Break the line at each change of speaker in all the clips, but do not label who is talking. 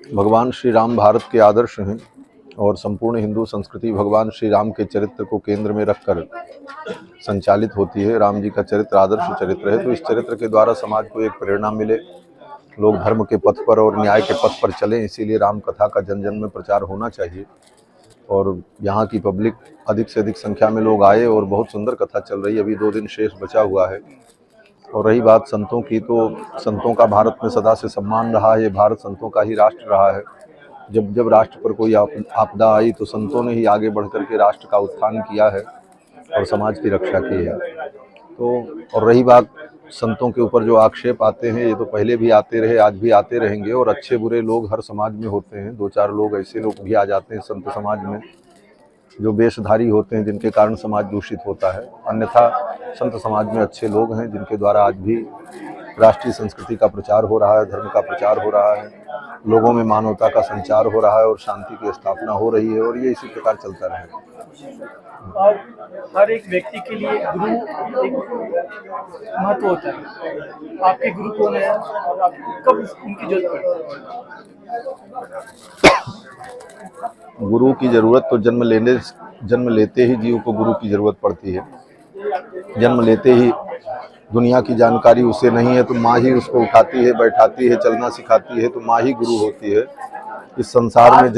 भगवान श्री राम भारत के आदर्श हैं और संपूर्ण हिंदू संस्कृति भगवान श्री राम के चरित्र को केंद्र में रखकर संचालित होती है। राम जी का चरित्र आदर्श चरित्र है, तो इस चरित्र के द्वारा समाज को एक प्रेरणा मिले, लोग धर्म के पथ पर और न्याय के पथ पर चलें, इसीलिए राम कथा का जन जन में प्रचार होना चाहिए। और यहाँ की पब्लिक अधिक से अधिक संख्या में लोग आए और बहुत सुंदर कथा चल रही है। अभी 2 दिन शेष बचा हुआ है। और रही बात संतों की, तो संतों का भारत में सदा से सम्मान रहा है। भारत संतों का ही राष्ट्र रहा है। जब जब राष्ट्र पर कोई आपदा आई तो संतों ने ही आगे बढ़ कर के राष्ट्र का उत्थान किया है और समाज की रक्षा की है। तो और रही बात संतों के ऊपर जो आक्षेप आते हैं, ये तो पहले भी आते रहे, आज भी आते रहेंगे। और अच्छे बुरे लोग हर समाज में होते हैं। 2-4 लोग ऐसे लोग भी आ जाते हैं संत समाज में जो वेशधारी होते हैं, जिनके कारण समाज दूषित होता है। अन्यथा संत समाज में अच्छे लोग हैं जिनके द्वारा आज भी राष्ट्रीय संस्कृति का प्रचार हो रहा है, धर्म का प्रचार हो रहा है, लोगों में मानवता का संचार हो रहा है और शांति की स्थापना हो रही है। और ये इसी प्रकार चलता रहेगा।
और हर एक व्यक्ति के लिए गुरु एक महत्व होता है। आपके गुरु कौन है और आपको कब उनकी जरूरत पड़ती?
गुरु की जरूरत तो जन्म लेते ही जीव को गुरु की जरूरत पड़ती है। जन्म लेते ही दुनिया की जानकारी उसे नहीं है तो माँ ही उसको उठाती है, बैठाती है, चलना सिखाती है, तो माँ ही गुरु होती है। इस संसार में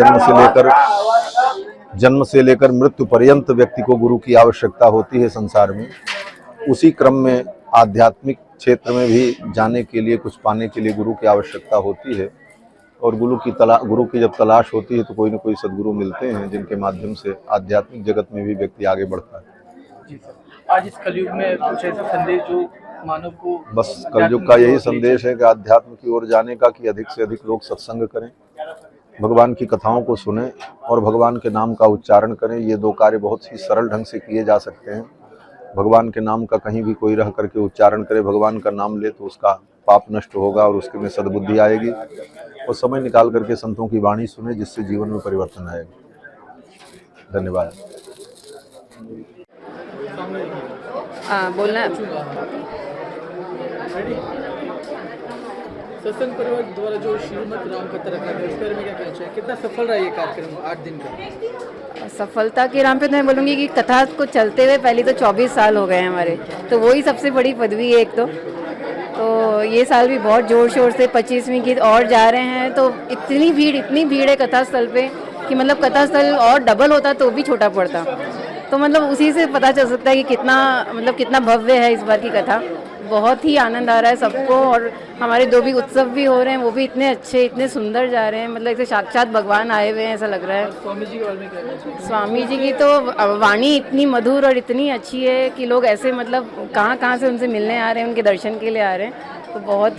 जन्म से लेकर मृत्यु पर्यंत व्यक्ति को गुरु की आवश्यकता होती है संसार में। उसी क्रम में आध्यात्मिक क्षेत्र में भी जाने के लिए, कुछ पाने के लिए गुरु की आवश्यकता होती है। और गुरु की जब तलाश होती है तो कोई न कोई सद्गुरु मिलते हैं जिनके माध्यम से आध्यात्मिक जगत में भी व्यक्ति आगे बढ़ता है।
जी सर, आज इस कलयुग में कुछ ऐसा संदेश जो मानव को
बस कलयुग का यही संदेश है कि अध्यात्म की ओर जाने का, कि अधिक से अधिक लोग सत्संग करें, भगवान की कथाओं को सुने और भगवान के नाम का उच्चारण करें। ये दो कार्य बहुत ही सरल ढंग से किए जा सकते हैं। भगवान के नाम का कहीं भी कोई रह करके उच्चारण करे, भगवान का नाम ले, तो उसका पाप नष्ट होगा और उसके में सद्बुद्धि आएगी। और समय निकाल करके संतों की वाणी सुने, जिससे जीवन में परिवर्तन आएगा। धन्यवाद।
बोलना
सत्संग परिवार द्वारा जो श्रीमद राम कथा रखा है, उसके बारे में क्या कहना चाहिए? कितना सफल रहा ये कार्यक्रम 8 दिन का?
सफलता के नाम पे तो मैं बोलूँगी कि कथा को चलते हुए पहले तो 24 साल हो गए हैं हमारे, तो वही सबसे बड़ी पदवी है एक तो ये साल भी बहुत जोर शोर से 25वीं गीत और जा रहे हैं। तो इतनी भीड़ है कथा स्थल पे कि मतलब कथा स्थल और डबल होता तो भी छोटा पड़ता। तो मतलब उसी से पता चल सकता है कि कितना भव्य है इस बार की कथा। बहुत ही आनंद आ रहा है सबको। और हमारे 2 भी उत्सव भी हो रहे हैं, वो भी इतने अच्छे, इतने सुंदर जा रहे हैं, मतलब ऐसे साक्षात भगवान आए हुए हैं ऐसा लग रहा है।
स्वामी जी के बारे में क्या कहना चाहिए?
स्वामी जी की तो वाणी इतनी मधुर और इतनी अच्छी है कि लोग ऐसे मतलब कहाँ से उनसे मिलने आ रहे हैं, उनके दर्शन के लिए आ रहे हैं। तो बहुत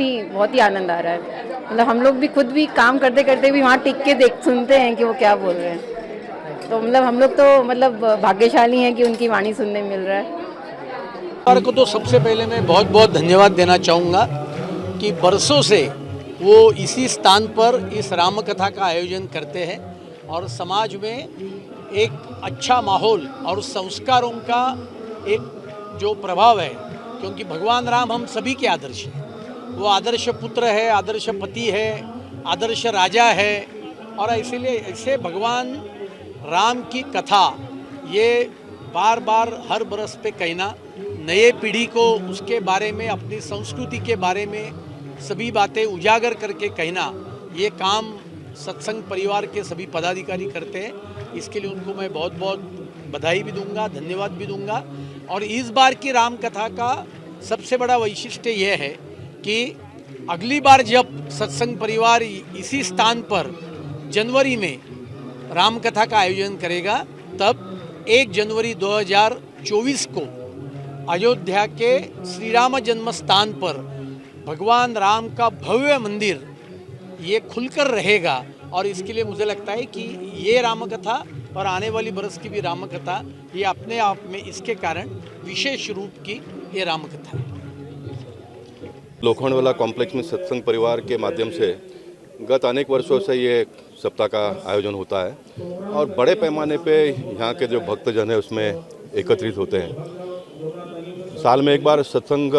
ही आनंद आ रहा है। मतलब हम लोग भी खुद भी काम करते करते भी वहाँ टिक के सुनते हैं कि वो क्या बोल रहे हैं। तो मतलब हम लोग तो मतलब भाग्यशाली हैं कि उनकी वाणी सुनने मिल रहा है।
को तो सबसे पहले मैं बहुत बहुत धन्यवाद देना चाहूँगा कि बरसों से वो इसी स्थान पर इस राम कथा का आयोजन करते हैं और समाज में एक अच्छा माहौल और संस्कारों का एक जो प्रभाव है, क्योंकि भगवान राम हम सभी के आदर्श हैं। वो आदर्श पुत्र है, आदर्श पति है, आदर्श राजा है। और इसीलिए ऐसे भगवान राम की कथा ये बार बार हर बरस पे कहना, नए पीढ़ी को उसके बारे में, अपनी संस्कृति के बारे में सभी बातें उजागर करके कहना, ये काम सत्संग परिवार के सभी पदाधिकारी करते हैं। इसके लिए उनको मैं बहुत बहुत बधाई भी दूंगा, धन्यवाद भी दूंगा। और इस बार की राम कथा का सबसे बड़ा वैशिष्ट्य यह है कि अगली बार जब सत्संग परिवार इसी स्थान पर जनवरी में राम कथा का आयोजन करेगा, तब 1 जनवरी 2024 को अयोध्या के श्री राम जन्म स्थान पर भगवान राम का भव्य मंदिर ये खुलकर रहेगा। और इसके लिए मुझे लगता है कि ये राम कथा और आने वाली बरस की भी राम कथा ये अपने आप में इसके कारण विशेष रूप की ये राम कथा है।
लोखंडवाला कॉम्प्लेक्स में सत्संग परिवार के माध्यम से गत अनेक वर्षों से ये सप्ताह का आयोजन होता है और बड़े पैमाने पे यहाँ के जो भक्तजन है उसमें एकत्रित होते हैं। साल में एक बार सत्संग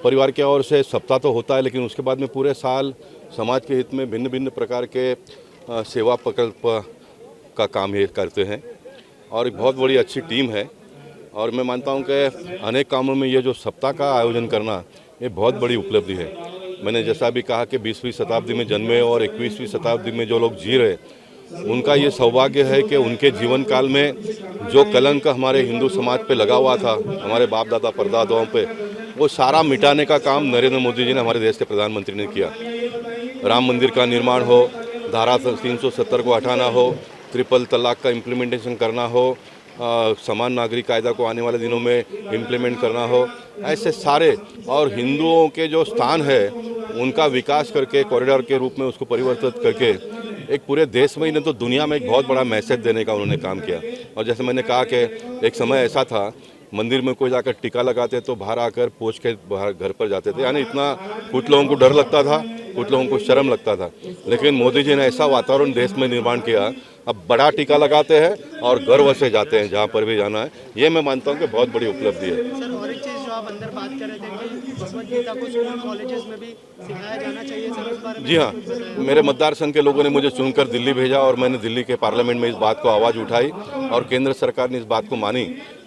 परिवार की ओर से सप्ताह तो होता है, लेकिन उसके बाद में पूरे साल समाज के हित में भिन्न भिन्न प्रकार के सेवा प्रकल्प का काम ये करते हैं और एक बहुत बड़ी अच्छी टीम है। और मैं मानता हूँ कि अनेक कामों में ये जो सप्ताह का आयोजन करना ये बहुत बड़ी उपलब्धि है। मैंने जैसा भी कहा कि 20वीं शताब्दी में जन्मे और 21वीं शताब्दी में जो लोग जी रहे, उनका ये सौभाग्य है कि उनके जीवन काल में जो कलंक हमारे हिंदू समाज पे लगा हुआ था, हमारे बाप दादा परदादाओं पे, वो सारा मिटाने का काम नरेंद्र मोदी जी ने, हमारे देश के प्रधानमंत्री ने किया। राम मंदिर का निर्माण हो, धारा 370 को हटाना हो, ट्रिपल तलाक का इम्प्लीमेंटेशन करना हो, समान नागरिक कायदा को आने वाले दिनों में इम्प्लीमेंट करना हो, ऐसे सारे और हिंदुओं के जो स्थान है उनका विकास करके कॉरिडोर के रूप में उसको परिवर्तित करके एक पूरे देश में ही नहीं तो दुनिया में एक बहुत बड़ा मैसेज देने का उन्होंने काम किया। और जैसे मैंने कहा कि एक समय ऐसा था मंदिर में कोई जाकर टीका लगाते तो बाहर आकर पोंछ के बाहर घर पर जाते थे, यानी इतना कुछ लोगों को डर लगता था, कुछ लोगों को शर्म लगता था। लेकिन मोदी जी ने ऐसा वातावरण देश में निर्माण किया, अब बड़ा टीका लगाते हैं और गर्व से जाते हैं जहाँ पर भी जाना है। ये मैं मानता हूँ कि बहुत बड़ी उपलब्धि है।
सर, और एक चीज़ जो आप अंदर बात कर रहे थे कि भगवद गीता को स्कूल कॉलेजेस में भी सिखाया जाना चाहिए, सर, इस बारे में?
जी हाँ, मेरे मतदार संघ के लोगों ने मुझे चुनकर दिल्ली भेजा और मैंने दिल्ली के पार्लियामेंट में इस बात को आवाज़ उठाई और केंद्र सरकार ने इस बात को मानी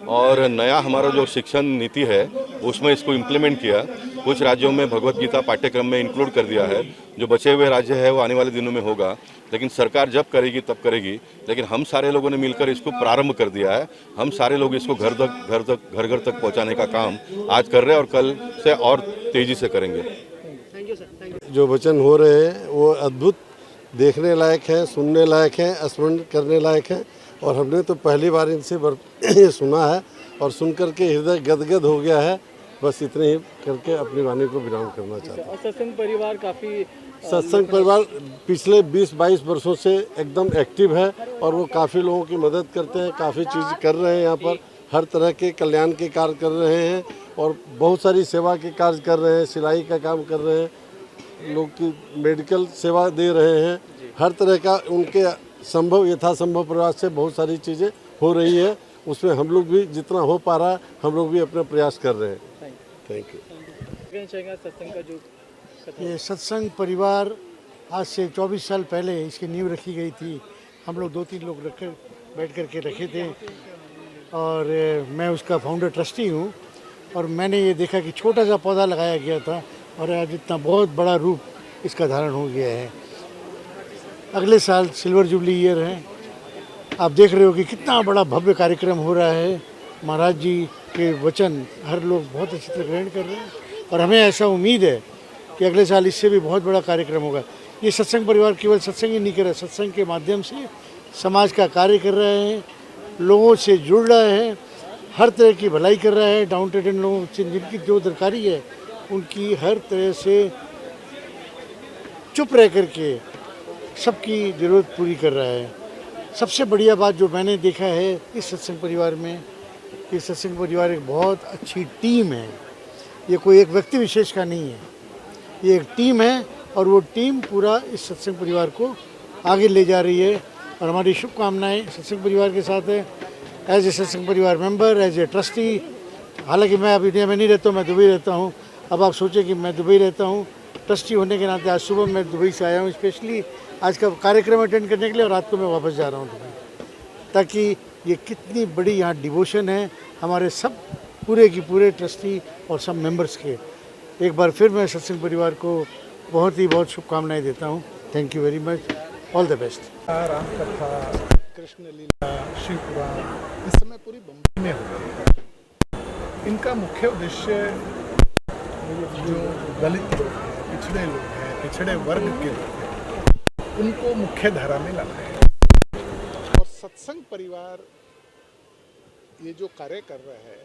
और नया हमारा जो शिक्षण नीति है उसमें इसको इम्प्लीमेंट किया। कुछ राज्यों में भगवद गीता पाठ्यक्रम में इंक्लूड कर दिया है, जो बचे हुए राज्य है वो आने वाले दिनों में होगा, लेकिन सरकार जब करेगी तब करेगी। लेकिन हम सारे लोगों ने मिलकर इसको प्रारंभ कर दिया है। हम सारे लोग इसको घर घर तक पहुंचाने का काम आज कर रहे हैं और कल से और तेजी से करेंगे।
Thank you sir, thank you.
जो वचन हो रहे हैं वो अद्भुत, देखने लायक है, सुनने लायक है, स्मरण करने लायक है। और हमने तो पहली बार इनसे ये सुना है और सुनकर के हृदय गदगद हो गया है। बस इतने ही करके अपनी वाणी को विराम करना चाहता हूँ।
और सत्संग परिवार काफ़ी
सत्संग परिवार पिछले 20-22 वर्षों से एकदम एक्टिव है और वो काफ़ी लोगों की मदद करते हैं, काफ़ी चीज़ कर रहे हैं, यहाँ पर हर तरह के कल्याण के कार्य कर रहे हैं और बहुत सारी सेवा के कार्य कर रहे हैं, सिलाई का काम कर रहे हैं, लोग की मेडिकल सेवा दे रहे हैं, हर तरह का उनके संभव यथासंभव प्रयास से बहुत सारी चीज़ें हो रही है। उसमें हम लोग भी जितना हो पा रहा है हम लोग भी अपना प्रयास कर रहे हैं। Thank you.
कहना चाहेंगे सत्संग का जो
ये सत्संग परिवार आज से 24 साल पहले इसकी नींव रखी गई थी। हम लोग 2-3 लोग बैठ कर के रखे थे और मैं उसका फाउंडर ट्रस्टी हूँ और मैंने ये देखा कि छोटा सा पौधा लगाया गया था और आज इतना बहुत बड़ा रूप इसका धारण हो गया है। अगले साल सिल्वर जुबली ईयर है, आप देख रहे हो कि कितना बड़ा भव्य कार्यक्रम हो रहा है। महाराज जी के वचन हर लोग बहुत अच्छी तरह ग्रहण कर रहे हैं और हमें ऐसा उम्मीद है कि अगले साल इससे भी बहुत बड़ा कार्यक्रम होगा। ये सत्संग परिवार केवल सत्संग ही नहीं कर रहा, सत्संग के माध्यम से समाज का कार्य कर रहे हैं, लोगों से जुड़ रहे हैं, हर तरह की भलाई कर रहा है। डाउन टेडन लोगों से जिनकी जो दरकारी है उनकी हर तरह से चुप रह कर के सबकी ज़रूरत पूरी कर रहा है। सबसे बढ़िया बात जो मैंने देखा है इस सत्संग परिवार में, ये सत्संग परिवार एक बहुत अच्छी टीम है। ये कोई एक व्यक्ति विशेष का नहीं है, ये एक टीम है और वो टीम पूरा इस सत्संग परिवार को आगे ले जा रही है और हमारी शुभकामनाएं सत्संग परिवार के साथ है। एज ए सत्संग परिवार मेंबर, एज ए ट्रस्टी, हालांकि मैं अभी इंडिया में नहीं रहता हूँ, मैं दुबई रहता हूँ। अब आप सोचें कि मैं दुबई रहता हूँ, ट्रस्टी होने के नाते आज सुबह मैं दुबई से आया हूँ स्पेशली आज का कार्यक्रम अटेंड करने के लिए और रात को मैं वापस जा रहा हूँ दुबई, ताकि ये कितनी बड़ी यहाँ डिवोशन है हमारे सब पूरे की पूरे ट्रस्टी और सब मेंबर्स के। एक बार फिर मैं सत्संग परिवार को बहुत शुभकामनाएं देता हूँ। Thank you very much, all the best.
Ram कथा, कृष्ण लीला, शिव पुराण इस समय पूरी बम्बई में हो रही है। इनका मुख्य उद्देश्य जो दलित लोग हैं, पिछड़े लोग हैं, पिछड़े वर्ग के लोग हैं, उनको मुख्य धारा में लाना है। और सत्संग परिवार ये जो कार्य कर रहा है,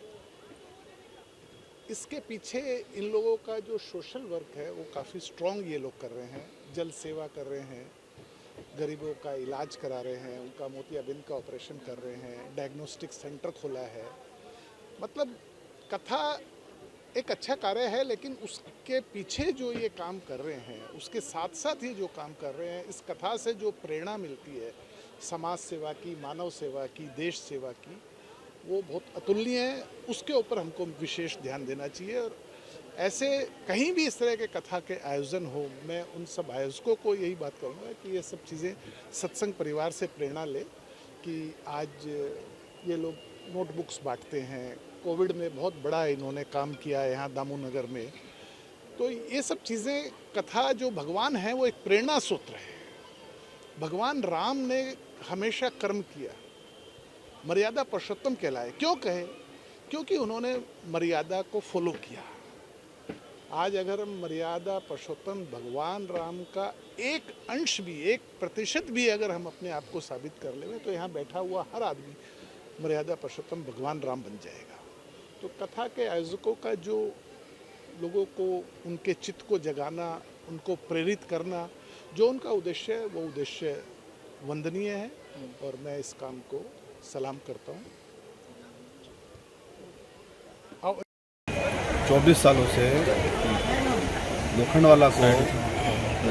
इसके पीछे इन लोगों का जो सोशल वर्क है वो काफ़ी स्ट्रॉन्ग ये लोग कर रहे हैं। जल सेवा कर रहे हैं, गरीबों का इलाज करा रहे हैं, उनका मोतियाबिंद का ऑपरेशन कर रहे हैं, डायग्नोस्टिक सेंटर खोला है। मतलब कथा एक अच्छा कार्य है, लेकिन उसके पीछे जो ये काम कर रहे हैं, उसके साथ साथ ही जो काम कर रहे हैं, इस कथा से जो प्रेरणा मिलती है समाज सेवा की, मानव सेवा की, देश सेवा की, वो बहुत अतुलनीय है। उसके ऊपर हमको विशेष ध्यान देना चाहिए और ऐसे कहीं भी इस तरह के कथा के आयोजन हो, मैं उन सब आयोजकों को यही बात कहूँगा कि ये सब चीज़ें सत्संग परिवार से प्रेरणा ले कि आज ये लोग नोटबुक्स बांटते हैं। कोविड में बहुत बड़ा इन्होंने काम किया है यहाँ दामू नगर में। तो ये सब चीज़ें, कथा जो भगवान है वो एक प्रेरणा सूत्र है। भगवान राम ने हमेशा कर्म किया, मर्यादा पुरुषोत्तम कहलाए। क्यों कहे? क्योंकि उन्होंने मर्यादा को फॉलो किया। आज अगर हम मर्यादा पुरुषोत्तम भगवान राम का एक अंश भी, 1% भी अगर हम अपने आप को साबित कर लेंगे तो यहाँ बैठा हुआ हर आदमी मर्यादा पुरुषोत्तम भगवान राम बन जाएगा। तो कथा के आयोजकों का जो लोगों को उनके चित्त को जगाना, उनको प्रेरित करना, जो उनका उद्देश्य है वो उद्देश्य वंदनीय है और मैं इस काम को सलाम करता हूँ।
24 सालों से लोखंडवाला को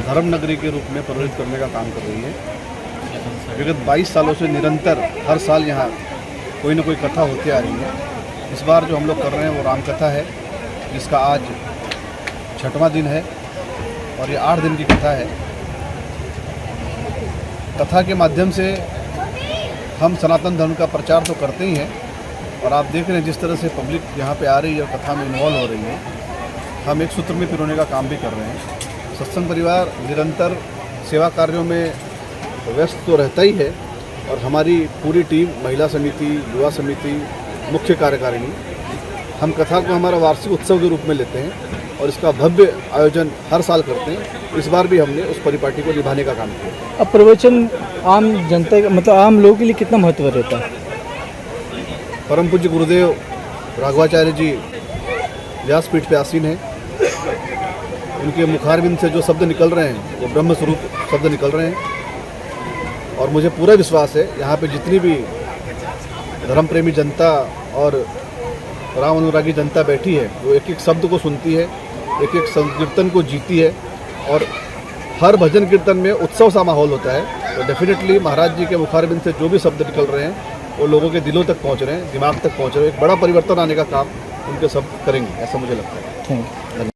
धर्म नगरी के रूप में प्रवृत्त करने का काम कर रही है। विगत 22 सालों से निरंतर हर साल यहाँ कोई न कोई कथा होती आ रही है। इस बार जो हम लोग कर रहे हैं वो राम कथा है, जिसका आज 6वां दिन है और ये 8 दिन की कथा है। कथा के माध्यम से हम सनातन धर्म का प्रचार तो करते ही हैं और आप देख रहे हैं जिस तरह से पब्लिक यहाँ पे आ रही है और कथा में इन्वॉल्व हो रही है। हम एक सूत्र में पिरोने का काम भी कर रहे हैं। सत्संग परिवार निरंतर सेवा कार्यों में व्यस्त तो रहता ही है और हमारी पूरी टीम, महिला समिति, युवा समिति, मुख्य कार्यकारिणी, हम कथा को हमारा वार्षिक उत्सव के रूप में लेते हैं और इसका भव्य आयोजन हर साल करते हैं। इस बार भी हमने उस परिपाटी को निभाने का काम किया।
अब प्रवचन आम जनता का, मतलब आम लोगों के लिए कितना महत्व रहता है?
परम पूज्य गुरुदेव राघवाचार्य जी व्यासपीठ पे आसीन है। उनके मुखारबिंद से जो शब्द निकल रहे हैं वो ब्रह्म स्वरूप शब्द निकल रहे हैं और मुझे पूरा विश्वास है यहाँ पे जितनी भी धर्म प्रेमी जनता और राम अनुरागी जनता बैठी है वो एक एक शब्द को सुनती है, एक एक संकीर्तन को जीती है और हर भजन कीर्तन में उत्सव सा माहौल होता है। तो डेफिनेटली महाराज जी के मुखारबिंद से जो भी शब्द निकल रहे हैं वो लोगों के दिलों तक पहुंच रहे हैं, दिमाग तक पहुंच रहे हैं। एक बड़ा परिवर्तन आने का काम उनके सब करेंगे, ऐसा मुझे लगता है।